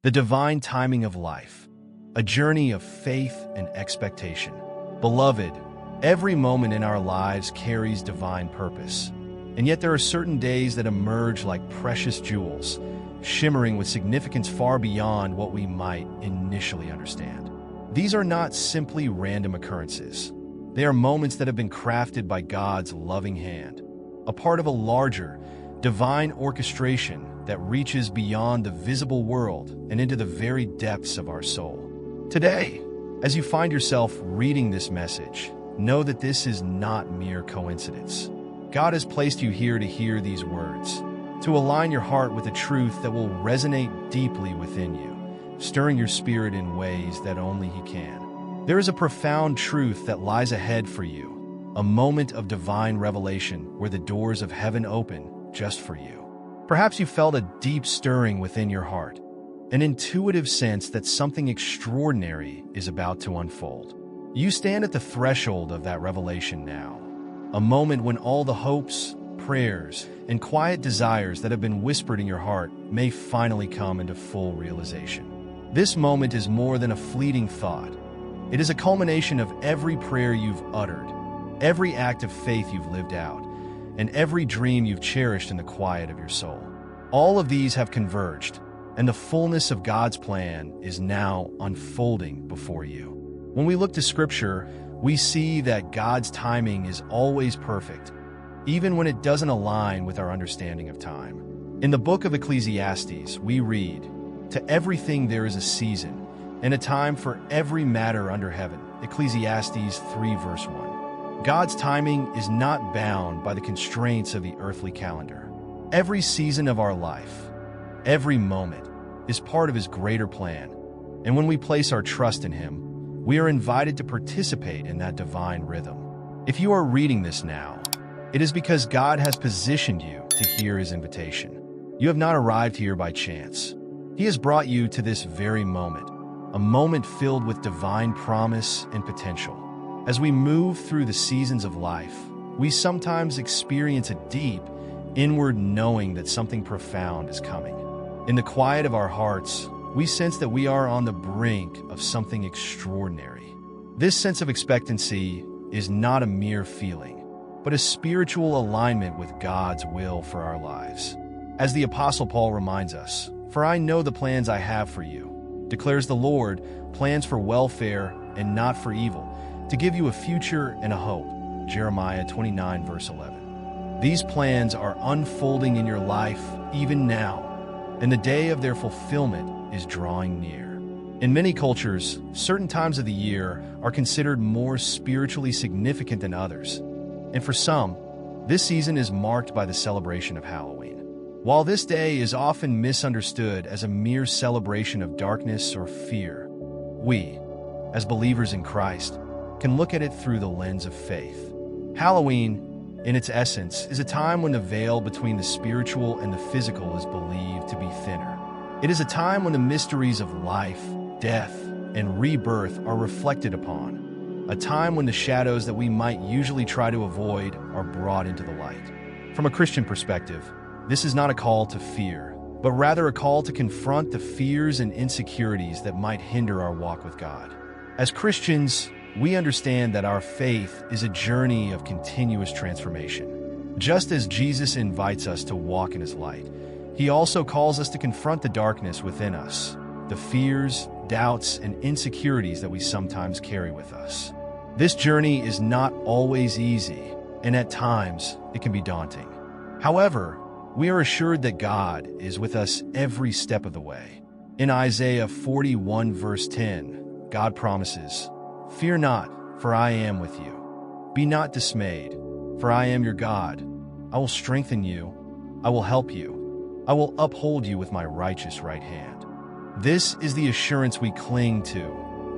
The divine timing of life, a journey of faith and expectation. Beloved, every moment in our lives carries divine purpose, and yet there are certain days that emerge like precious jewels, shimmering with significance far beyond what we might initially understand. These are not simply random occurrences. They are moments that have been crafted by God's loving hand, a part of a larger, divine orchestration that reaches beyond the visible world and into the very depths of our soul. Today, as you find yourself reading this message, know that this is not mere coincidence. God has placed you here to hear these words, to align your heart with a truth that will resonate deeply within you, stirring your spirit in ways that only He can. There is a profound truth that lies ahead for you, a moment of divine revelation where the doors of heaven open just for you. Perhaps you felt a deep stirring within your heart, an intuitive sense that something extraordinary is about to unfold. You stand at the threshold of that revelation now, a moment when all the hopes, prayers, and quiet desires that have been whispered in your heart may finally come into full realization. This moment is more than a fleeting thought. It is a culmination of every prayer you've uttered, every act of faith you've lived out, and every dream you've cherished in the quiet of your soul. All of these have converged, and the fullness of God's plan is now unfolding before you. When we look to Scripture, we see that God's timing is always perfect, even when it doesn't align with our understanding of time. In the book of Ecclesiastes, we read, "To everything there is a season, and a time for every matter under heaven." Ecclesiastes 3 verse 1. God's timing is not bound by the constraints of the earthly calendar. Every season of our life, every moment, is part of His greater plan, and when we place our trust in Him, we are invited to participate in that divine rhythm. If you are reading this now, it is because God has positioned you to hear His invitation. You have not arrived here by chance. He has brought you to this very moment, a moment filled with divine promise and potential. As we move through the seasons of life, we sometimes experience a deep, inward knowing that something profound is coming. In the quiet of our hearts, we sense that we are on the brink of something extraordinary. This sense of expectancy is not a mere feeling, but a spiritual alignment with God's will for our lives. As the Apostle Paul reminds us, "For I know the plans I have for you, declares the Lord, plans for welfare and not for evil, to give you a future and a hope." Jeremiah 29 verse 11. These plans are unfolding in your life even now, and the day of their fulfillment is drawing near. In many cultures, certain times of the year are considered more spiritually significant than others, and for some, this season is marked by the celebration of Halloween. While this day is often misunderstood as a mere celebration of darkness or fear, we, as believers in Christ, can look at it through the lens of faith. Halloween, in its essence, is a time when the veil between the spiritual and the physical is believed to be thinner. It is a time when the mysteries of life, death, and rebirth are reflected upon. A time when the shadows that we might usually try to avoid are brought into the light. From a Christian perspective, this is not a call to fear, but rather a call to confront the fears and insecurities that might hinder our walk with God. As Christians, we understand that our faith is a journey of continuous transformation. Just as Jesus invites us to walk in His light, He also calls us to confront the darkness within us, the fears, doubts, and insecurities that we sometimes carry with us. This journey is not always easy, and at times it can be daunting. However, we are assured that God is with us every step of the way. In Isaiah 41 verse 10, God promises, "Fear not, for I am with you. Be not dismayed, for I am your God. I will strengthen you. I will help you. I will uphold you with my righteous right hand." This is the assurance we cling to,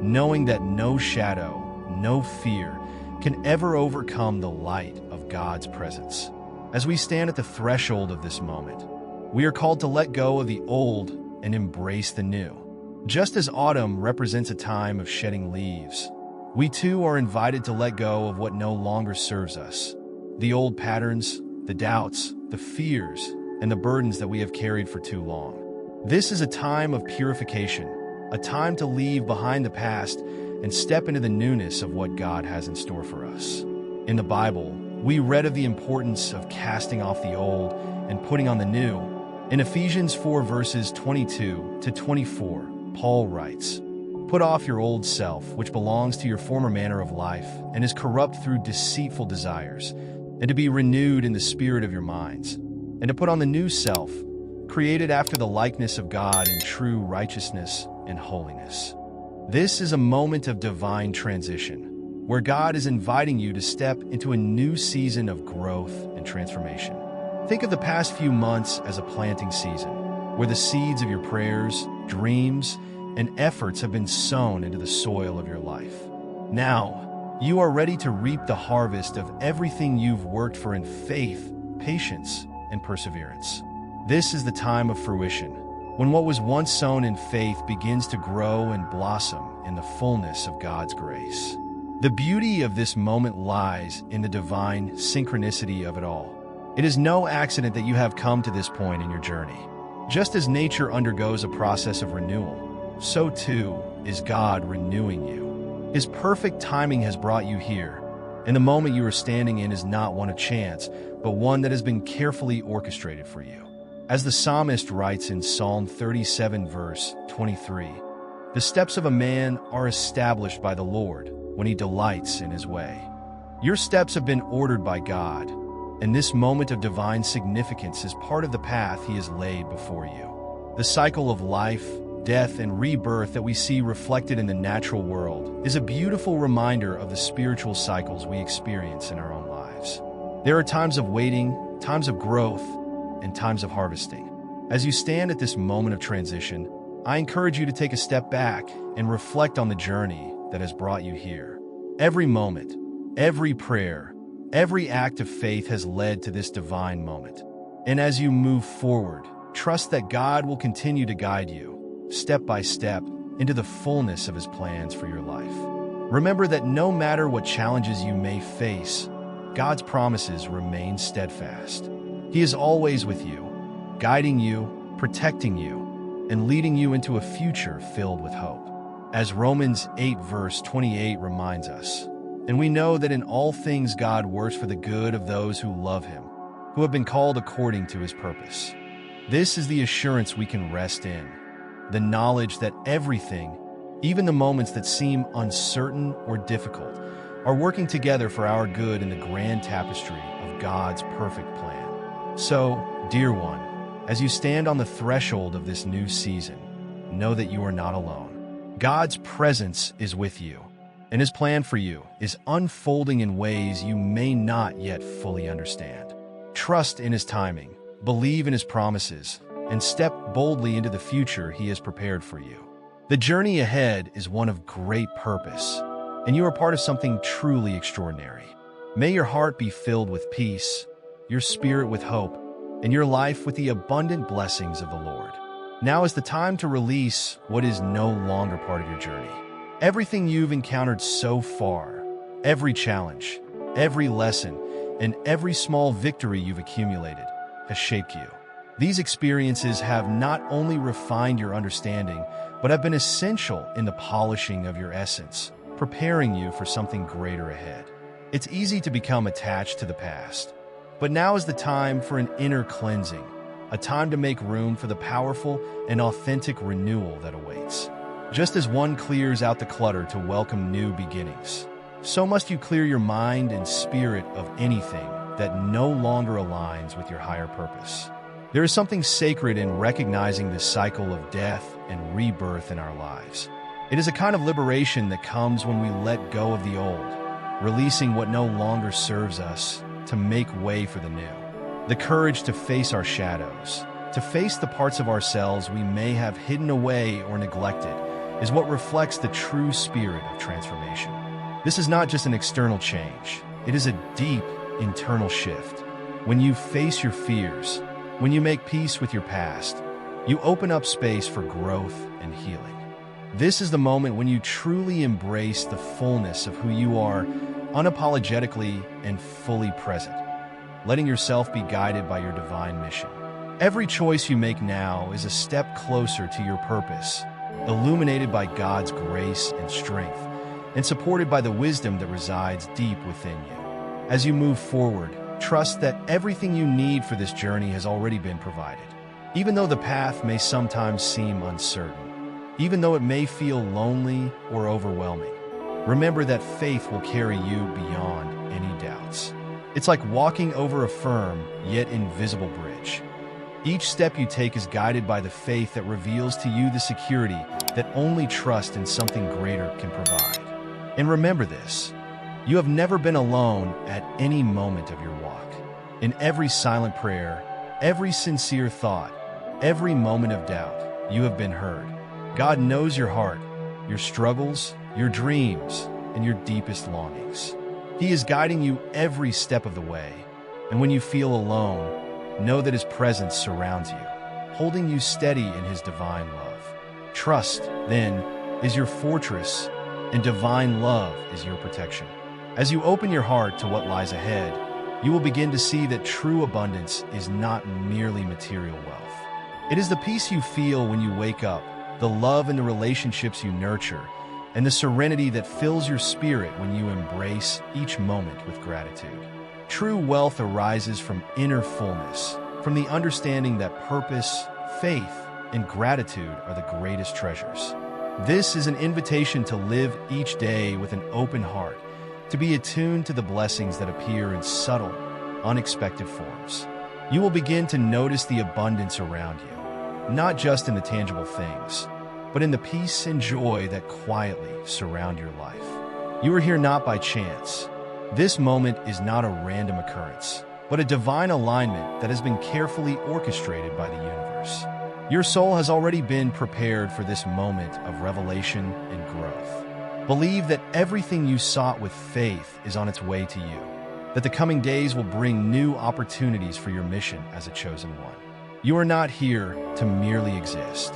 knowing that no shadow, no fear can ever overcome the light of God's presence. As we stand at the threshold of this moment, we are called to let go of the old and embrace the new. Just as autumn represents a time of shedding leaves, we too are invited to let go of what no longer serves us. The old patterns, the doubts, the fears, and the burdens that we have carried for too long. This is a time of purification, a time to leave behind the past and step into the newness of what God has in store for us. In the Bible, we read of the importance of casting off the old and putting on the new. In Ephesians 4 verses 22 to 24, Paul writes, "Put off your old self, which belongs to your former manner of life and is corrupt through deceitful desires, and to be renewed in the spirit of your minds, and to put on the new self, created after the likeness of God in true righteousness and holiness." This is a moment of divine transition, where God is inviting you to step into a new season of growth and transformation. Think of the past few months as a planting season, where the seeds of your prayers, dreams, and efforts have been sown into the soil of your life. Now, you are ready to reap the harvest of everything you've worked for in faith, patience, and perseverance. This is the time of fruition, when what was once sown in faith begins to grow and blossom in the fullness of God's grace. The beauty of this moment lies in the divine synchronicity of it all. It is no accident that you have come to this point in your journey. Just as nature undergoes a process of renewal, so too is God renewing you. His perfect timing has brought you here, and the moment you are standing in is not one of chance, but one that has been carefully orchestrated for you. As the psalmist writes in Psalm 37 verse 23, "The steps of a man are established by the Lord when he delights in his way." Your steps have been ordered by God, and this moment of divine significance is part of the path he has laid before you. The cycle of life, death, and rebirth that we see reflected in the natural world is a beautiful reminder of the spiritual cycles we experience in our own lives. There are times of waiting, times of growth, and times of harvesting. As you stand at this moment of transition, I encourage you to take a step back and reflect on the journey that has brought you here. Every moment, every prayer, every act of faith has led to this divine moment. And as you move forward, trust that God will continue to guide you, step by step, into the fullness of his plans for your life. Remember that no matter what challenges you may face, God's promises remain steadfast. He is always with you, guiding you, protecting you, and leading you into a future filled with hope. As Romans 8 verse 28 reminds us, "And we know that in all things God works for the good of those who love him, who have been called according to his purpose." This is the assurance we can rest in, the knowledge that everything, even the moments that seem uncertain or difficult, are working together for our good in the grand tapestry of God's perfect plan. So, dear one, as you stand on the threshold of this new season, know that you are not alone. God's presence is with you, and his plan for you is unfolding in ways you may not yet fully understand. Trust in his timing, believe in his promises, and step boldly into the future he has prepared for you. The journey ahead is one of great purpose, and you are part of something truly extraordinary. May your heart be filled with peace, your spirit with hope, and your life with the abundant blessings of the Lord. Now is the time to release what is no longer part of your journey. Everything you've encountered so far, every challenge, every lesson, and every small victory you've accumulated has shaped you. These experiences have not only refined your understanding, but have been essential in the polishing of your essence, preparing you for something greater ahead. It's easy to become attached to the past, but now is the time for an inner cleansing, a time to make room for the powerful and authentic renewal that awaits. Just as one clears out the clutter to welcome new beginnings, so must you clear your mind and spirit of anything that no longer aligns with your higher purpose. There is something sacred in recognizing the cycle of death and rebirth in our lives. It is a kind of liberation that comes when we let go of the old, releasing what no longer serves us to make way for the new. The courage to face our shadows, to face the parts of ourselves we may have hidden away or neglected, is what reflects the true spirit of transformation. This is not just an external change. It is a deep internal shift. When you face your fears, when you make peace with your past, you open up space for growth and healing. This is the moment when you truly embrace the fullness of who you are, unapologetically and fully present, letting yourself be guided by your divine mission. Every choice you make now is a step closer to your purpose, illuminated by God's grace and strength, and supported by the wisdom that resides deep within you. As you move forward, trust that everything you need for this journey has already been provided. Even though the path may sometimes seem uncertain, even though it may feel lonely or overwhelming, remember that faith will carry you beyond any doubts. It's like walking over a firm yet invisible bridge. Each step you take is guided by the faith that reveals to you the security that only trust in something greater can provide. And remember this, you have never been alone at any moment of your walk. In every silent prayer, every sincere thought, every moment of doubt, you have been heard. God knows your heart, your struggles, your dreams, and your deepest longings. He is guiding you every step of the way, and when you feel alone, know that His presence surrounds you, holding you steady in His divine love. Trust, then, is your fortress, and divine love is your protection. As you open your heart to what lies ahead, you will begin to see that true abundance is not merely material wealth. It is the peace you feel when you wake up, the love and the relationships you nurture, and the serenity that fills your spirit when you embrace each moment with gratitude. True wealth arises from inner fullness, from the understanding that purpose, faith, and gratitude are the greatest treasures. This is an invitation to live each day with an open heart, to be attuned to the blessings that appear in subtle, unexpected forms. You will begin to notice the abundance around you, not just in the tangible things, but in the peace and joy that quietly surround your life. You are here not by chance. This moment is not a random occurrence, but a divine alignment that has been carefully orchestrated by the universe. Your soul has already been prepared for this moment of revelation and growth. Believe that everything you sought with faith is on its way to you, that the coming days will bring new opportunities for your mission as a chosen one. You are not here to merely exist.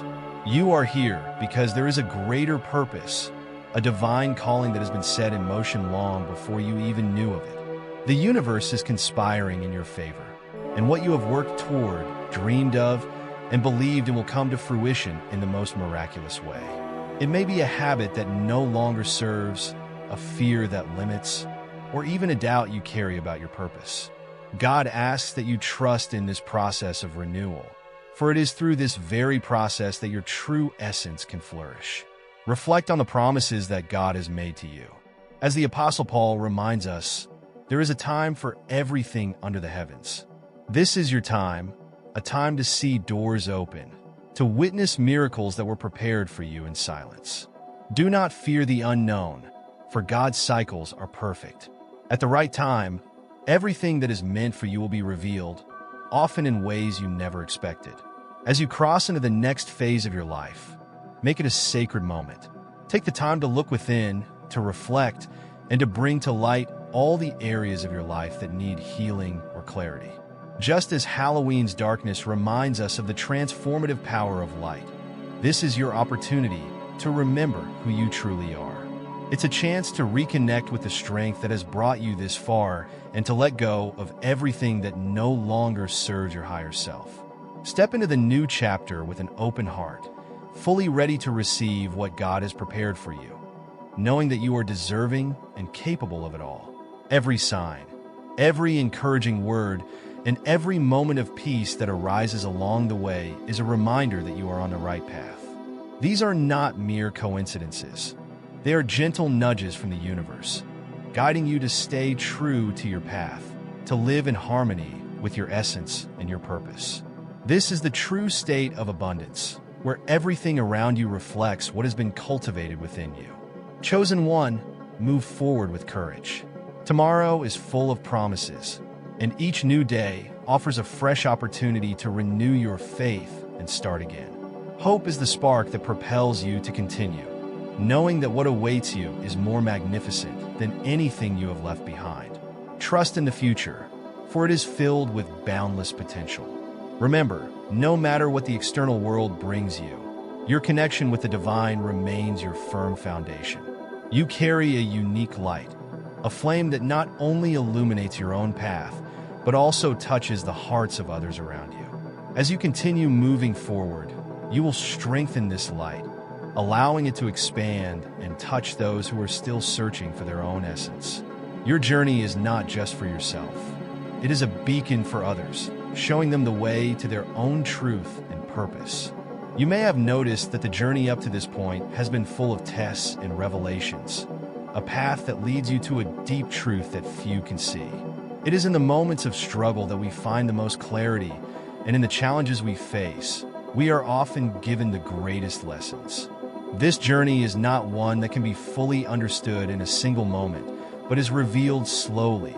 You are here because there is a greater purpose, a divine calling that has been set in motion long before you even knew of it. The universe is conspiring in your favor, and what you have worked toward, dreamed of, and believed in will come to fruition in the most miraculous way. It may be a habit that no longer serves, a fear that limits, or even a doubt you carry about your purpose. God asks that you trust in this process of renewal, for it is through this very process that your true essence can flourish. Reflect on the promises that God has made to you. As the Apostle Paul reminds us, there is a time for everything under the heavens. This is your time, a time to see doors open, to witness miracles that were prepared for you in silence. Do not fear the unknown, for God's cycles are perfect. At the right time, everything that is meant for you will be revealed, often in ways you never expected. As you cross into the next phase of your life, make it a sacred moment. Take the time to look within, to reflect, and to bring to light all the areas of your life that need healing or clarity. Just as Halloween's darkness reminds us of the transformative power of light, this is your opportunity to remember who you truly are. It's a chance to reconnect with the strength that has brought you this far and to let go of everything that no longer serves your higher self. Step into the new chapter with an open heart, fully ready to receive what God has prepared for you, knowing that you are deserving and capable of it all. Every sign, every encouraging word, and every moment of peace that arises along the way is a reminder that you are on the right path. These are not mere coincidences. They are gentle nudges from the universe, guiding you to stay true to your path, to live in harmony with your essence and your purpose. This is the true state of abundance, where everything around you reflects what has been cultivated within you. Chosen one, move forward with courage. Tomorrow is full of promises, and each new day offers a fresh opportunity to renew your faith and start again. Hope is the spark that propels you to continue, knowing that what awaits you is more magnificent than anything you have left behind. Trust in the future, for it is filled with boundless potential. Remember, no matter what the external world brings you, your connection with the divine remains your firm foundation. You carry a unique light, a flame that not only illuminates your own path, but also touches the hearts of others around you. As you continue moving forward, you will strengthen this light, allowing it to expand and touch those who are still searching for their own essence. Your journey is not just for yourself. It is a beacon for others, showing them the way to their own truth and purpose. You may have noticed that the journey up to this point has been full of tests and revelations, a path that leads you to a deep truth that few can see. It is in the moments of struggle that we find the most clarity, and in the challenges we face, we are often given the greatest lessons. This journey is not one that can be fully understood in a single moment, but is revealed slowly,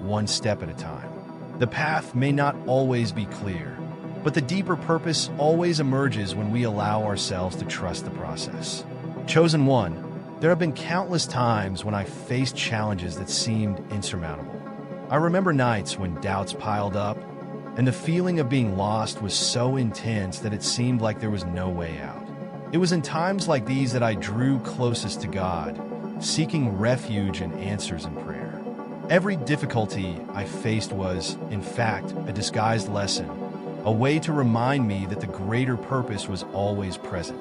one step at a time. The path may not always be clear, but the deeper purpose always emerges when we allow ourselves to trust the process. Chosen one, there have been countless times when I faced challenges that seemed insurmountable. I remember nights when doubts piled up, and the feeling of being lost was so intense that it seemed like there was no way out. It was in times like these that I drew closest to God, seeking refuge and answers in prayer. Every difficulty I faced was, in fact, a disguised lesson, a way to remind me that the greater purpose was always present,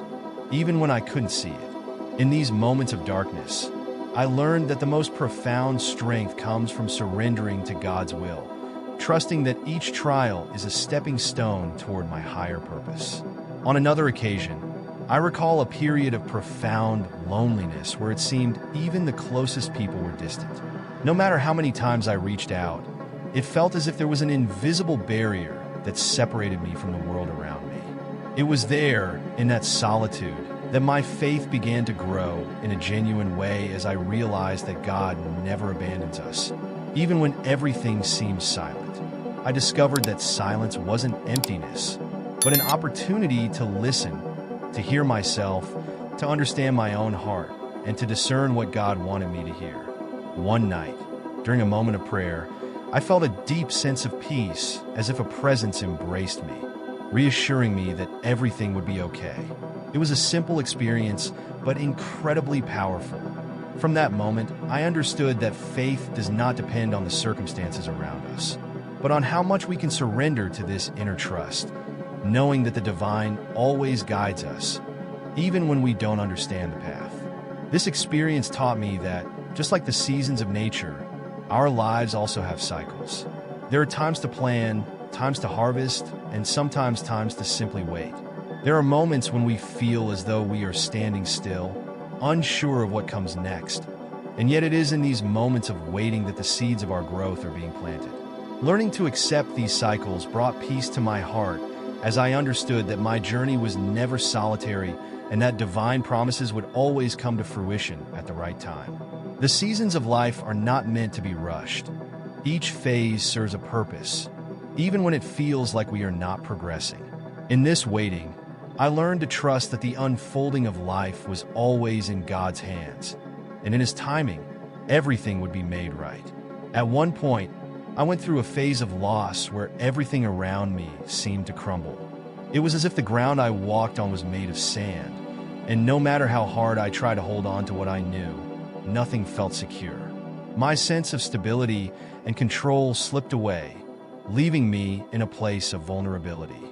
even when I couldn't see it. In these moments of darkness, I learned that the most profound strength comes from surrendering to God's will, trusting that each trial is a stepping stone toward my higher purpose. On another occasion, I recall a period of profound loneliness where it seemed even the closest people were distant. No matter how many times I reached out, it felt as if there was an invisible barrier that separated me from the world around me. It was there, in that solitude, that my faith began to grow in a genuine way as I realized that God never abandons us, even when everything seems silent. I discovered that silence wasn't emptiness, but an opportunity to listen, to hear myself, to understand my own heart, and to discern what God wanted me to hear. One night, during a moment of prayer, I felt a deep sense of peace, as if a presence embraced me, reassuring me that everything would be okay. It was a simple experience, but incredibly powerful. From that moment, I understood that faith does not depend on the circumstances around us, but on how much we can surrender to this inner trust, knowing that the divine always guides us, even when we don't understand the path. This experience taught me that, just like the seasons of nature, our lives also have cycles. There are times to plan, times to harvest, and sometimes times to simply wait. There are moments when we feel as though we are standing still, unsure of what comes next, and yet it is in these moments of waiting that the seeds of our growth are being planted. Learning to accept these cycles brought peace to my heart as I understood that my journey was never solitary and that divine promises would always come to fruition at the right time. The seasons of life are not meant to be rushed. Each phase serves a purpose, even when it feels like we are not progressing. In this waiting, I learned to trust that the unfolding of life was always in God's hands, and in His timing, everything would be made right. At one point, I went through a phase of loss where everything around me seemed to crumble. It was as if the ground I walked on was made of sand, and no matter how hard I tried to hold on to what I knew, nothing felt secure. My sense of stability and control slipped away, leaving me in a place of vulnerability.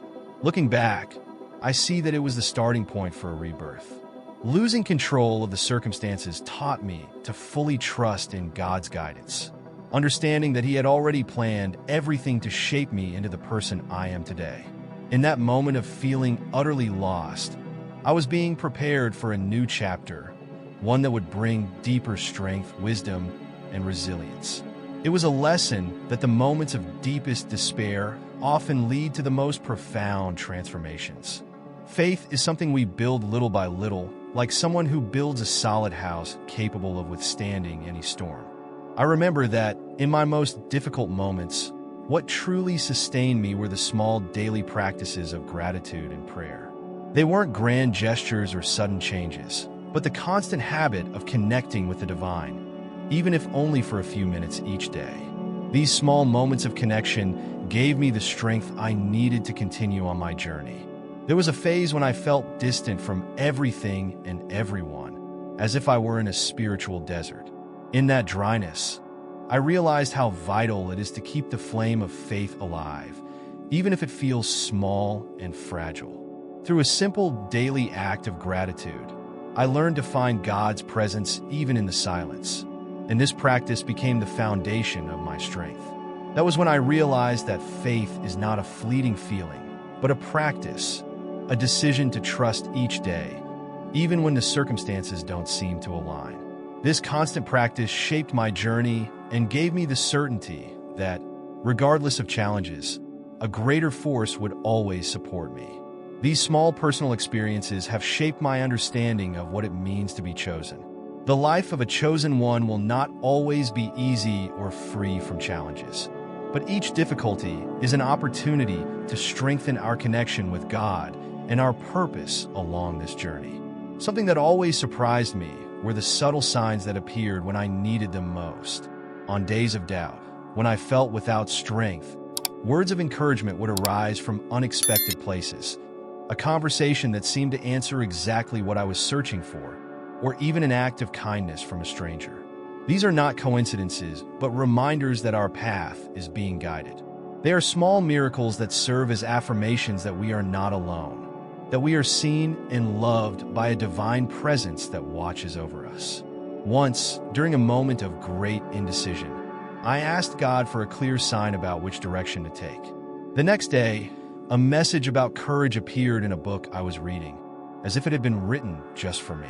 Looking back, I see that it was the starting point for a rebirth. Losing control of the circumstances taught me to fully trust in God's guidance, understanding that He had already planned everything to shape me into the person I am today. In that moment of feeling utterly lost, I was being prepared for a new chapter, one that would bring deeper strength, wisdom, and resilience. It was a lesson that the moments of deepest despair often lead to the most profound transformations. Faith is something we build little by little, like someone who builds a solid house capable of withstanding any storm. I remember that, in my most difficult moments, what truly sustained me were the small daily practices of gratitude and prayer. They weren't grand gestures or sudden changes, but the constant habit of connecting with the divine, even if only for a few minutes each day. These small moments of connection gave me the strength I needed to continue on my journey. There was a phase when I felt distant from everything and everyone, as if I were in a spiritual desert. In that dryness, I realized how vital it is to keep the flame of faith alive, even if it feels small and fragile. Through a simple daily act of gratitude, I learned to find God's presence even in the silence, and this practice became the foundation of my strength. That was when I realized that faith is not a fleeting feeling, but a practice, a decision to trust each day, even when the circumstances don't seem to align. This constant practice shaped my journey and gave me the certainty that, regardless of challenges, a greater force would always support me. These small personal experiences have shaped my understanding of what it means to be chosen. The life of a chosen one will not always be easy or free from challenges, but each difficulty is an opportunity to strengthen our connection with God and our purpose along this journey. Something that always surprised me were the subtle signs that appeared when I needed them most. On days of doubt, when I felt without strength, words of encouragement would arise from unexpected places. A conversation that seemed to answer exactly what I was searching for, or even an act of kindness from a stranger. These are not coincidences, but reminders that our path is being guided. They are small miracles that serve as affirmations that we are not alone, that we are seen and loved by a divine presence that watches over us. Once, during a moment of great indecision, I asked God for a clear sign about which direction to take. The next day, a message about courage appeared in a book I was reading, as if it had been written just for me.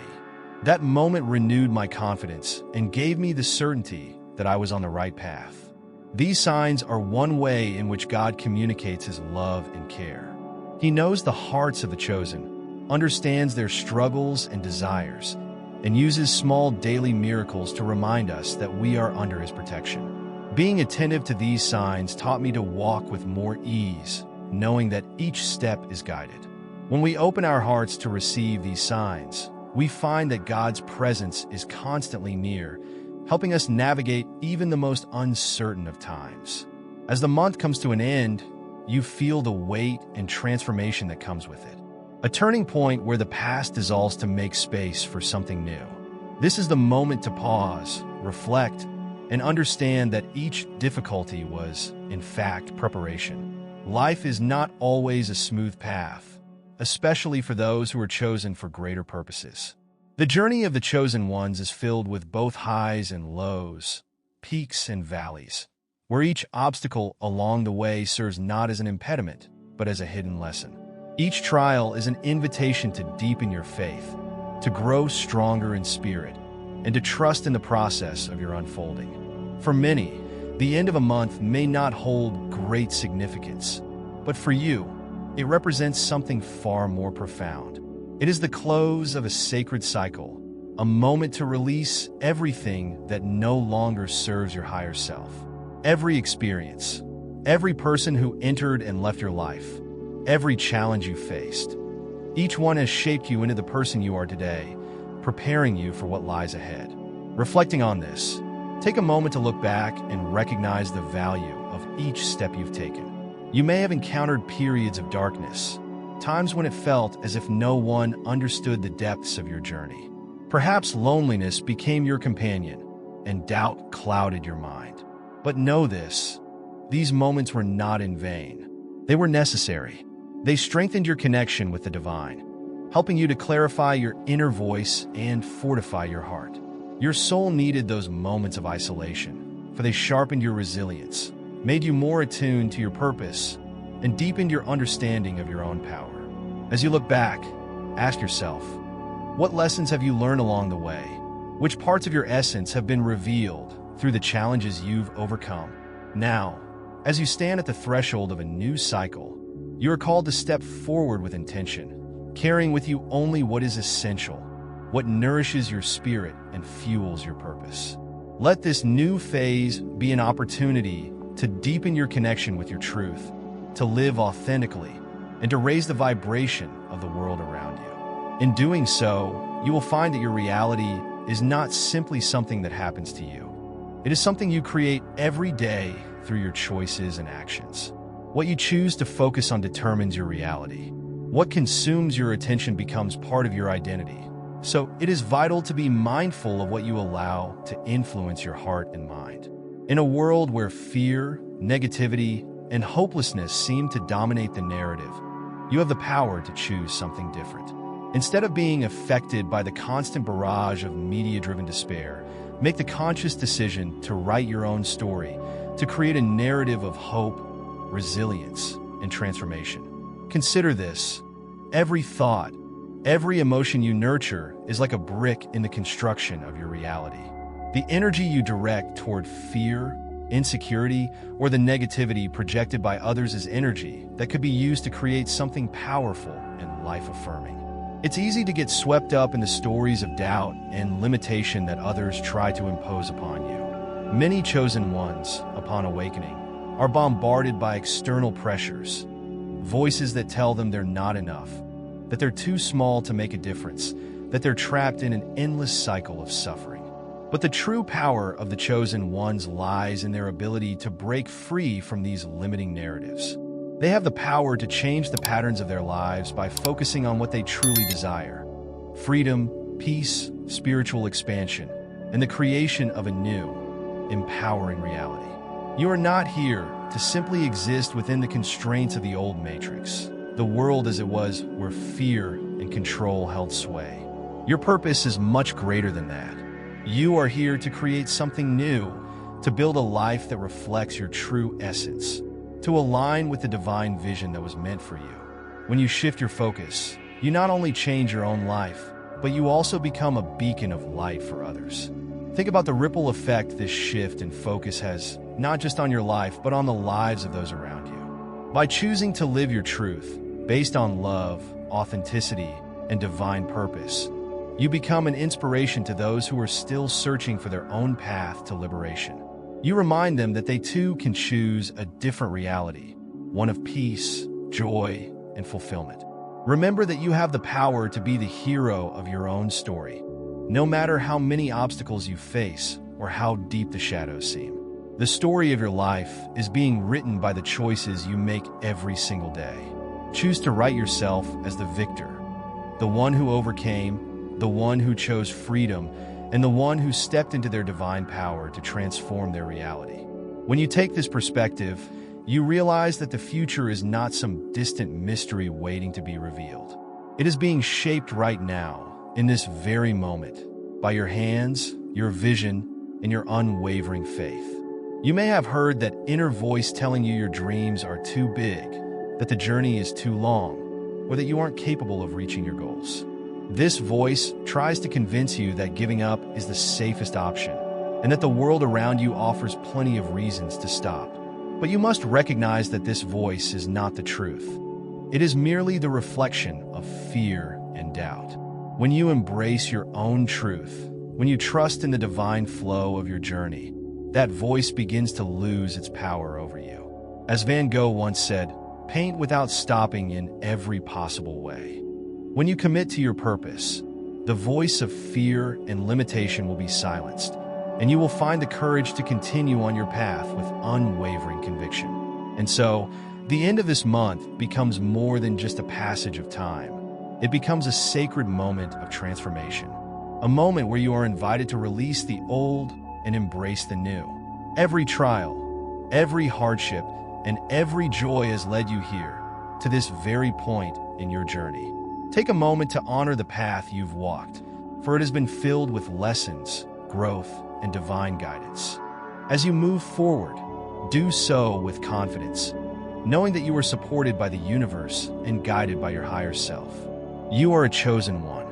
That moment renewed my confidence and gave me the certainty that I was on the right path. These signs are one way in which God communicates His love and care. He knows the hearts of the chosen, understands their struggles and desires, and uses small daily miracles to remind us that we are under His protection. Being attentive to these signs taught me to walk with more ease, knowing that each step is guided. When we open our hearts to receive these signs, we find that God's presence is constantly near, helping us navigate even the most uncertain of times. As the month comes to an end, you feel the weight and transformation that comes with it. A turning point where the past dissolves to make space for something new. This is the moment to pause, reflect, and understand that each difficulty was, in fact, preparation. Life is not always a smooth path, especially for those who are chosen for greater purposes. The journey of the chosen ones is filled with both highs and lows, peaks and valleys, where each obstacle along the way serves not as an impediment, but as a hidden lesson. Each trial is an invitation to deepen your faith, to grow stronger in spirit, and to trust in the process of your unfolding. For many, the end of a month may not hold great significance, but for you, it represents something far more profound. It is the close of a sacred cycle, a moment to release everything that no longer serves your higher self. Every experience, every person who entered and left your life, every challenge you faced, each one has shaped you into the person you are today, preparing you for what lies ahead. Reflecting on this, take a moment to look back and recognize the value of each step you've taken. You may have encountered periods of darkness, times when it felt as if no one understood the depths of your journey. Perhaps loneliness became your companion, and doubt clouded your mind. But know this, these moments were not in vain. They were necessary. They strengthened your connection with the divine, helping you to clarify your inner voice and fortify your heart. Your soul needed those moments of isolation, for they sharpened your resilience, made you more attuned to your purpose, and deepened your understanding of your own power. As you look back, ask yourself, what lessons have you learned along the way? Which parts of your essence have been revealed through the challenges you've overcome? Now, as you stand at the threshold of a new cycle, you are called to step forward with intention, carrying with you only what is essential, what nourishes your spirit and fuels your purpose. Let this new phase be an opportunity to deepen your connection with your truth, to live authentically, and to raise the vibration of the world around you. In doing so, you will find that your reality is not simply something that happens to you. It is something you create every day through your choices and actions. What you choose to focus on determines your reality. What consumes your attention becomes part of your identity. So it is vital to be mindful of what you allow to influence your heart and mind. In a world where fear, negativity, and hopelessness seem to dominate the narrative, you have the power to choose something different. Instead of being affected by the constant barrage of media-driven despair, make the conscious decision to write your own story, to create a narrative of hope, resilience, and transformation. Consider this: every thought, every emotion you nurture is like a brick in the construction of your reality. The energy you direct toward fear, insecurity, or the negativity projected by others is energy that could be used to create something powerful and life-affirming. It's easy to get swept up in the stories of doubt and limitation that others try to impose upon you. Many chosen ones, upon awakening, are bombarded by external pressures, voices that tell them they're not enough, that they're too small to make a difference, that they're trapped in an endless cycle of suffering. But the true power of the chosen ones lies in their ability to break free from these limiting narratives. They have the power to change the patterns of their lives by focusing on what they truly desire: freedom, peace, spiritual expansion, and the creation of a new, empowering reality. You are not here to simply exist within the constraints of the old matrix, the world as it was, where fear and control held sway. Your purpose is much greater than that. You are here to create something new, to build a life that reflects your true essence, to align with the divine vision that was meant for you. When you shift your focus, you not only change your own life, but you also become a beacon of light for others. Think about the ripple effect this shift in focus has, not just on your life, but on the lives of those around you. By choosing to live your truth, based on love, authenticity, and divine purpose, you become an inspiration to those who are still searching for their own path to liberation. You remind them that they too can choose a different reality, one of peace, joy, and fulfillment. Remember that you have the power to be the hero of your own story, no matter how many obstacles you face or how deep the shadows seem. The story of your life is being written by the choices you make every single day. Choose to write yourself as the victor, the one who overcame, the one who chose freedom, and the one who stepped into their divine power to transform their reality. When you take this perspective, you realize that the future is not some distant mystery waiting to be revealed. It is being shaped right now, in this very moment, by your hands, your vision, and your unwavering faith. You may have heard that inner voice telling you your dreams are too big, that the journey is too long, or that you aren't capable of reaching your goals. This voice tries to convince you that giving up is the safest option, and that the world around you offers plenty of reasons to stop. But you must recognize that this voice is not the truth. It is merely the reflection of fear and doubt. When you embrace your own truth, when you trust in the divine flow of your journey, that voice begins to lose its power over you. As Van Gogh once said, "Paint without stopping in every possible way." When you commit to your purpose, the voice of fear and limitation will be silenced, and you will find the courage to continue on your path with unwavering conviction. And so, the end of this month becomes more than just a passage of time. It becomes a sacred moment of transformation, a moment where you are invited to release the old and embrace the new. Every trial, every hardship, and every joy has led you here, to this very point in your journey. Take a moment to honor the path you've walked, for it has been filled with lessons, growth, and divine guidance. As you move forward, do so with confidence, knowing that you are supported by the universe and guided by your higher self. You are a chosen one,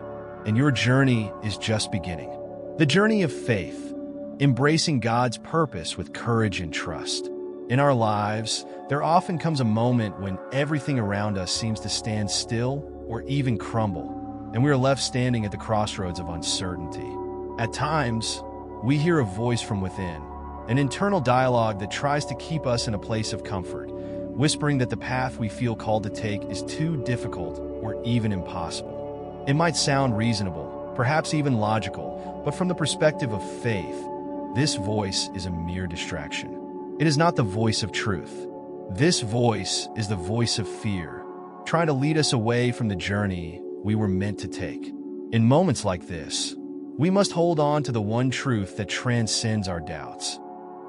and your journey is just beginning. The journey of faith, embracing God's purpose with courage and trust. In our lives, there often comes a moment when everything around us seems to stand still or even crumble, and we are left standing at the crossroads of uncertainty. At times, we hear a voice from within, an internal dialogue that tries to keep us in a place of comfort, whispering that the path we feel called to take is too difficult or even impossible. It might sound reasonable, perhaps even logical, but from the perspective of faith, this voice is a mere distraction. It is not the voice of truth. This voice is the voice of fear, trying to lead us away from the journey we were meant to take. In moments like this, we must hold on to the one truth that transcends our doubts.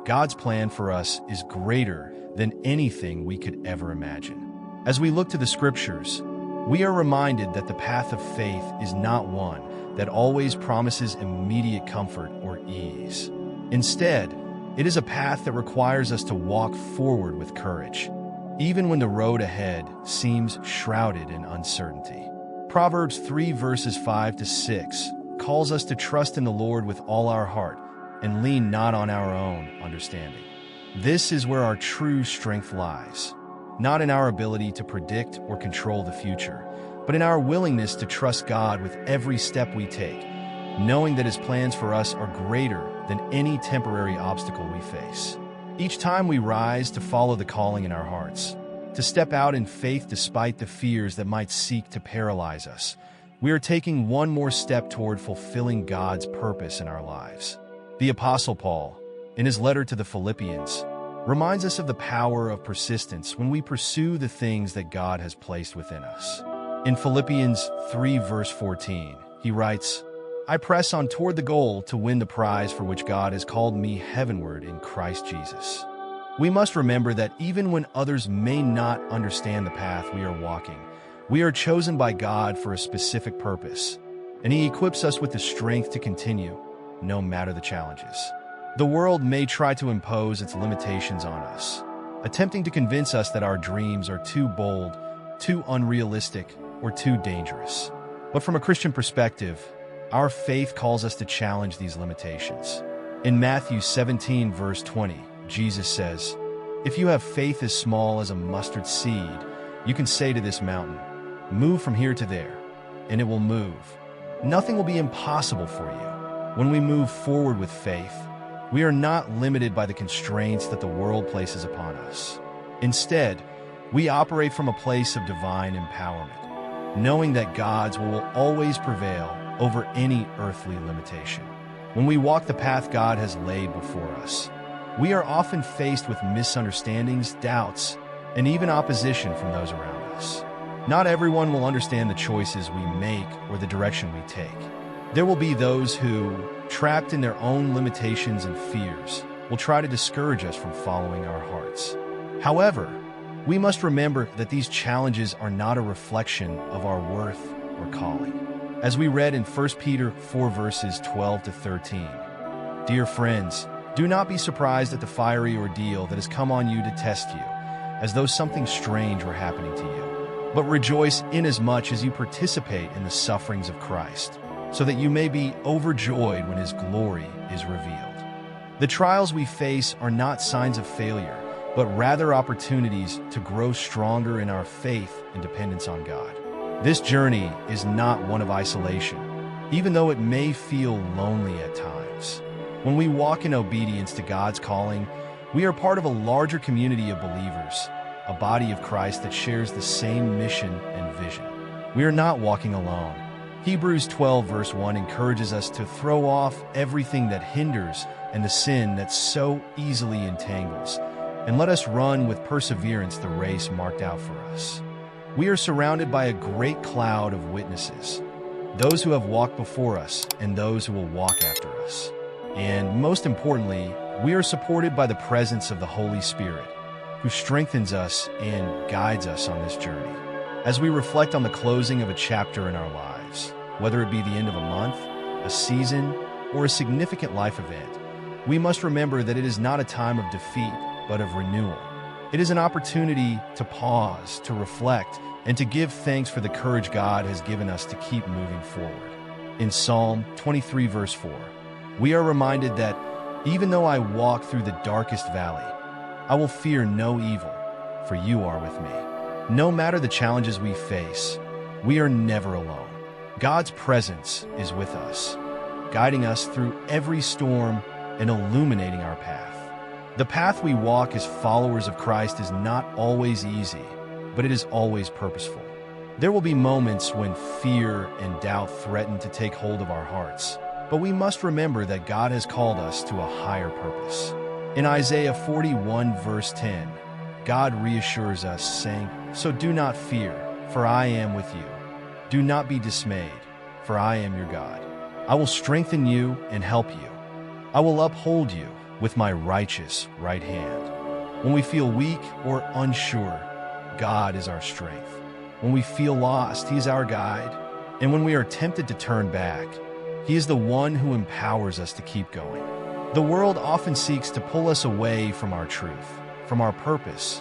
God's plan for us is greater than anything we could ever imagine. As we look to the scriptures, we are reminded that the path of faith is not one that always promises immediate comfort or ease. Instead, it is a path that requires us to walk forward with courage, even when the road ahead seems shrouded in uncertainty. Proverbs 3 verses 5 to 6 calls us to trust in the Lord with all our heart and lean not on our own understanding. This is where our true strength lies, not in our ability to predict or control the future, but in our willingness to trust God with every step we take, knowing that His plans for us are greater than any temporary obstacle we face. Each time we rise to follow the calling in our hearts, to step out in faith despite the fears that might seek to paralyze us, we are taking one more step toward fulfilling God's purpose in our lives. The Apostle Paul, in his letter to the Philippians, reminds us of the power of persistence when we pursue the things that God has placed within us. In Philippians 3 verse 14, he writes, "I press on toward the goal to win the prize for which God has called me heavenward in Christ Jesus." We must remember that even when others may not understand the path we are walking, we are chosen by God for a specific purpose, and He equips us with the strength to continue, no matter the challenges. The world may try to impose its limitations on us, attempting to convince us that our dreams are too bold, too unrealistic, or too dangerous. But from a Christian perspective, our faith calls us to challenge these limitations. In Matthew 17 verse 20, Jesus says, "If you have faith as small as a mustard seed, you can say to this mountain, 'Move from here to there,' and it will move." Nothing will be impossible for you. When we move forward with faith, we are not limited by the constraints that the world places upon us. Instead, we operate from a place of divine empowerment, knowing that God's will always prevail over any earthly limitation. When we walk the path God has laid before us, we are often faced with misunderstandings, doubts, and even opposition from those around us. Not everyone will understand the choices we make or the direction we take. There will be those who, trapped in their own limitations and fears, will try to discourage us from following our hearts. However, we must remember that these challenges are not a reflection of our worth or calling. As we read in 1 Peter 4 verses 12 to 13, "Dear friends, do not be surprised at the fiery ordeal that has come on you to test you, as though something strange were happening to you. But rejoice inasmuch as you participate in the sufferings of Christ, so that you may be overjoyed when His glory is revealed." The trials we face are not signs of failure, but rather opportunities to grow stronger in our faith and dependence on God. This journey is not one of isolation, even though it may feel lonely at times. When we walk in obedience to God's calling, we are part of a larger community of believers, a body of Christ that shares the same mission and vision. We are not walking alone. Hebrews 12 verse 1 encourages us to throw off everything that hinders and the sin that so easily entangles, and let us run with perseverance the race marked out for us. We are surrounded by a great cloud of witnesses, those who have walked before us and those who will walk after us. And most importantly, we are supported by the presence of the Holy Spirit, who strengthens us and guides us on this journey. As we reflect on the closing of a chapter in our lives, whether it be the end of a month, a season, or a significant life event, we must remember that it is not a time of defeat, but of renewal. It is an opportunity to pause, to reflect, and to give thanks for the courage God has given us to keep moving forward. In Psalm 23 verse 4, we are reminded that even though I walk through the darkest valley, I will fear no evil, for you are with me. No matter the challenges we face, we are never alone. God's presence is with us, guiding us through every storm and illuminating our path. The path we walk as followers of Christ is not always easy, but it is always purposeful. There will be moments when fear and doubt threaten to take hold of our hearts, but we must remember that God has called us to a higher purpose. In Isaiah 41 verse 10, God reassures us, saying, "So do not fear, for I am with you. Do not be dismayed, for I am your God. I will strengthen you and help you. I will uphold you with my righteous right hand." When we feel weak or unsure, God is our strength. When we feel lost, He is our guide. And when we are tempted to turn back, He is the one who empowers us to keep going. The world often seeks to pull us away from our truth, from our purpose,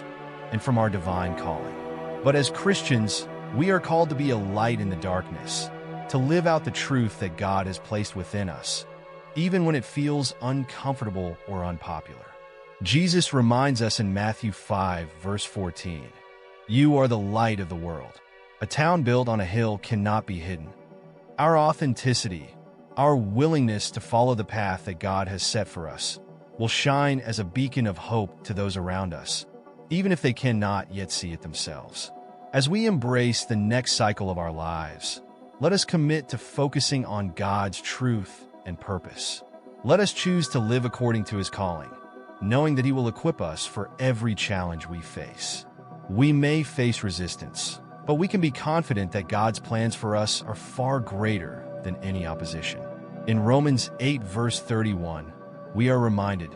and from our divine calling. But as Christians, we are called to be a light in the darkness, to live out the truth that God has placed within us, even when it feels uncomfortable or unpopular. Jesus reminds us in Matthew 5, verse 14, "You are the light of the world. A town built on a hill cannot be hidden." Our authenticity, our willingness to follow the path that God has set for us, will shine as a beacon of hope to those around us, even if they cannot yet see it themselves. As we embrace the next cycle of our lives, let us commit to focusing on God's truth and purpose. Let us choose to live according to His calling, knowing that He will equip us for every challenge we face. We may face resistance, but we can be confident that God's plans for us are far greater than any opposition. In Romans 8, verse 31, we are reminded,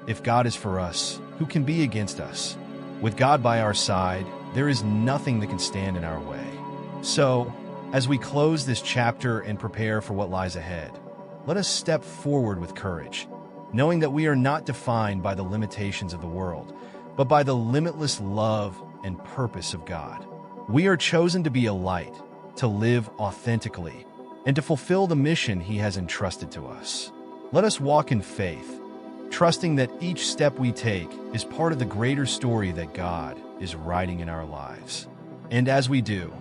"If God is for us, who can be against us? With God by our side, there is nothing that can stand in our way." So, as we close this chapter and prepare for what lies ahead, let us step forward with courage, knowing that we are not defined by the limitations of the world, but by the limitless love and purpose of God. We are chosen to be a light, to live authentically, and to fulfill the mission He has entrusted to us. Let us walk in faith, trusting that each step we take is part of the greater story that God is writing in our lives. And as we do,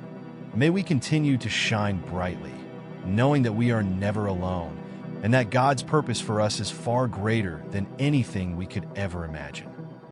may we continue to shine brightly, knowing that we are never alone, and that God's purpose for us is far greater than anything we could ever imagine.